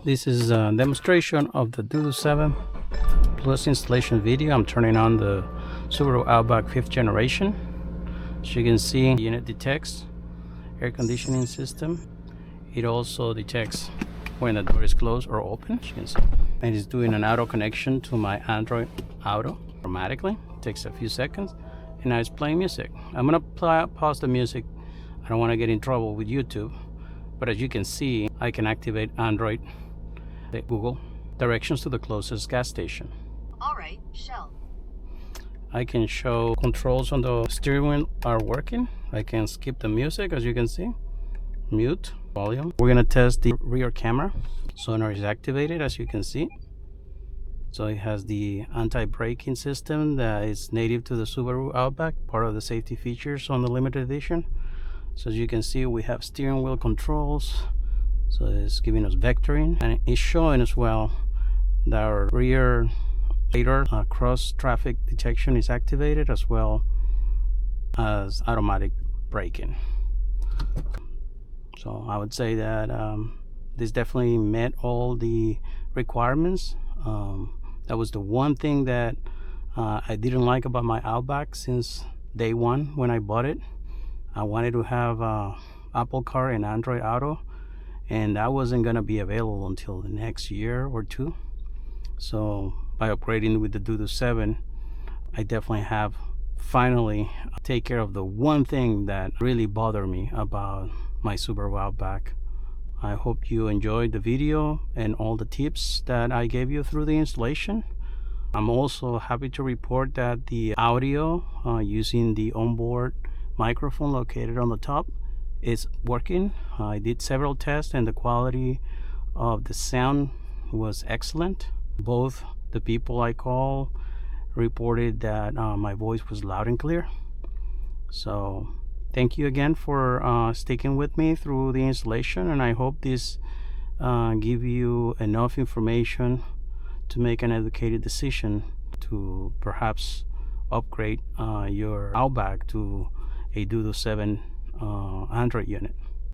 This is a demonstration of the Dudu7 Plus installation video. I'm turning on the Subaru Outback 5th generation. As you can see, the unit detects air conditioning system. It also detects when the door is closed or open, as you can see. And it's doing an auto connection to my Android Auto automatically. It takes a few seconds. And now it's playing music. I'm gonna pause the music. I don't want to get in trouble with YouTube. But as you can see, I can activate Android, Google, directions to the closest gas station. Alright, Shell. I can show controls on the steering wheel are working. I can skip the music, as you can see. Mute, volume. We're gonna test the rear camera. Sonar is activated, as you can see. So it has the anti-braking system that is native to the Subaru Outback, part of the safety features on the limited edition. So as you can see, we have steering wheel controls. So it's giving us vectoring, and it's showing as well that our rear radar cross traffic detection is activated, as well as automatic braking. So I would say that this definitely met all the requirements. That was the one thing that I didn't like about my Outback since day one when I bought it. I wanted to have Apple Car and Android Auto, and that wasn't going to be available until the next year or two. So by upgrading with the Dudu7, I definitely have finally take care of the one thing that really bothered me about my Subaru Outback. I hope you enjoyed the video and all the tips that I gave you through the installation. I'm also happy to report that the audio using the onboard microphone located on the top is working. I did several tests and the quality of the sound was excellent. Both the people I call reported that my voice was loud and clear. So thank you again for sticking with me through the installation, and I hope this give you enough information to make an educated decision to perhaps upgrade your Outback to a Dudu7 Android unit.